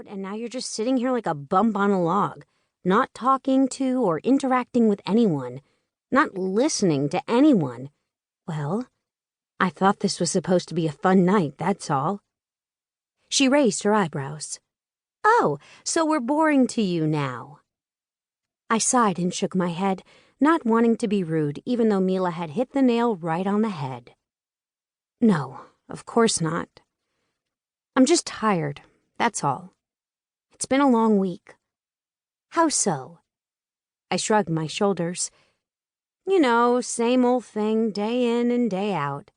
out, and now you're just sitting here like a bump on a log, not talking to or interacting with anyone, not listening to anyone. Well, I thought this was supposed to be a fun night, that's all." She raised her eyebrows. "Oh, so we're boring to you now." I sighed and shook my head, not wanting to be rude, even though Mila had hit the nail right on the head. "No, of course not. I'm just tired, that's all. It's been a long week." "How so?" I shrugged my shoulders. "You know, same old thing, day in and day out."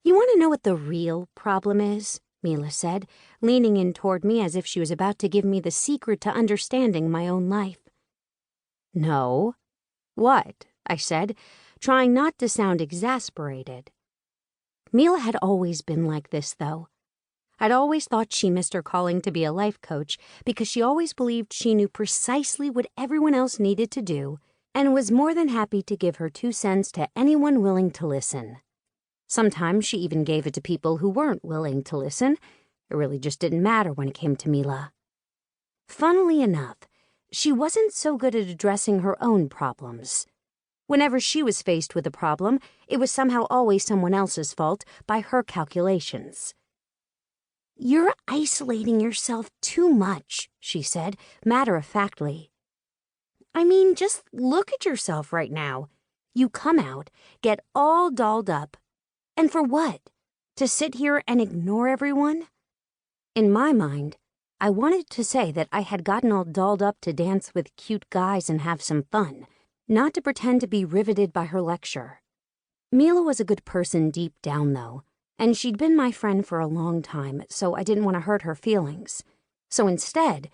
"You want to know what the real problem is?" Mila said, leaning in toward me as if she was about to give me the secret to understanding my own life. "No." "What?" I said, trying not to sound exasperated. Mila had always been like this, though. I'd always thought she missed her calling to be a life coach because she always believed she knew precisely what everyone else needed to do and was more than happy to give her 2 cents to anyone willing to listen. Sometimes she even gave it to people who weren't willing to listen. It really just didn't matter when it came to Mila. Funnily enough, she wasn't so good at addressing her own problems. Whenever she was faced with a problem, it was somehow always someone else's fault by her calculations. "You're isolating yourself too much," she said, matter-of-factly. "I mean, just look at yourself right now. You come out, get all dolled up. And for what? To sit here and ignore everyone?" In my mind, I wanted to say that I had gotten all dolled up to dance with cute guys and have some fun, not to pretend to be riveted by her lecture. Mila was a good person deep down, though, and she'd been my friend for a long time, so I didn't want to hurt her feelings. So instead,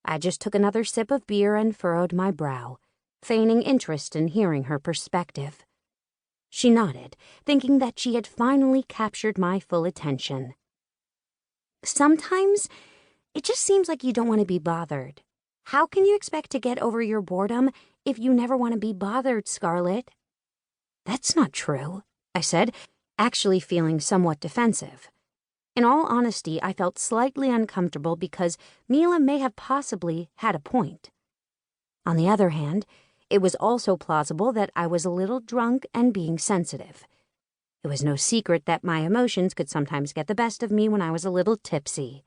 I just took another sip of beer and furrowed my brow, feigning interest in hearing her perspective. She nodded, thinking that she had finally captured my full attention. "Sometimes it just seems like you don't want to be bothered. How can you expect to get over your boredom if you never want to be bothered, Scarlet?" "That's not true," I said, actually feeling somewhat defensive. In all honesty, I felt slightly uncomfortable because Mila may have possibly had a point. On the other hand, it was also plausible that I was a little drunk and being sensitive. It was no secret that my emotions could sometimes get the best of me when I was a little tipsy.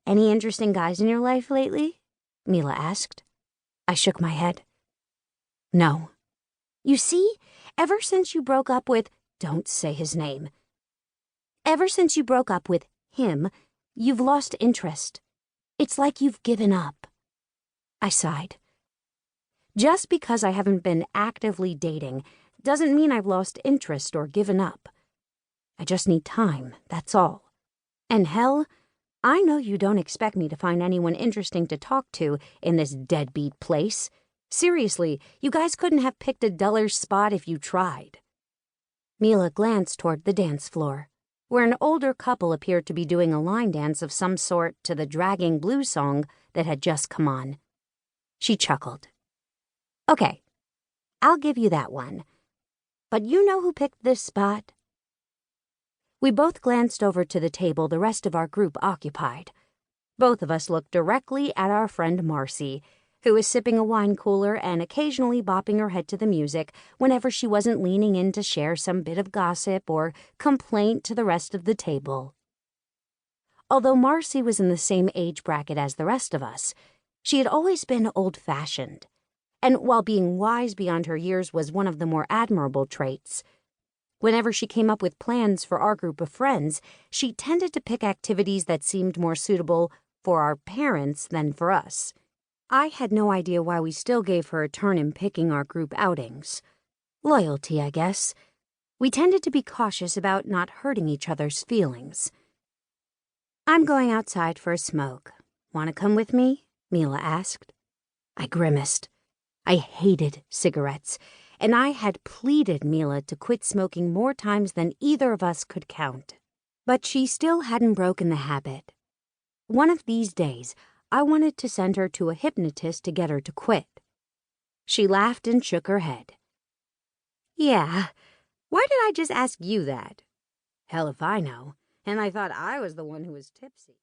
"Any interesting guys in your life lately?" Mila asked. I shook my head. "No." "You see, ever since you broke up with—" "Don't say his name." "Ever since you broke up with him, you've lost interest. It's like you've given up." I sighed. Just because I haven't been actively dating doesn't mean I've lost interest or given up. I just need time, that's all. And hell, I know you don't expect me to find anyone interesting to talk to in this deadbeat place. Seriously, you guys couldn't have picked a duller spot if you tried. Mila glanced toward the dance floor, where an older couple appeared to be doing a line dance of some sort to the dragging blues song that had just come on. She chuckled. "Okay, I'll give you that one. But you know who picked this spot?" We both glanced over to the table the rest of our group occupied. Both of us looked directly at our friend Marcy, who was sipping a wine cooler and occasionally bopping her head to the music whenever she wasn't leaning in to share some bit of gossip or complaint to the rest of the table. Although Marcy was in the same age bracket as the rest of us, she had always been old-fashioned. And while being wise beyond her years was one of the more admirable traits, whenever she came up with plans for our group of friends, she tended to pick activities that seemed more suitable for our parents than for us. I had no idea why we still gave her a turn in picking our group outings. Loyalty, I guess. We tended to be cautious about not hurting each other's feelings. "I'm going outside for a smoke. Want to come with me?" Mila asked. I grimaced. I hated cigarettes, and I had pleaded Mila to quit smoking more times than either of us could count. But she still hadn't broken the habit. One of these days, I wanted to send her to a hypnotist to get her to quit. She laughed and shook her head. "Yeah, why did I just ask you that?" "Hell if I know, and I thought I was the one who was tipsy."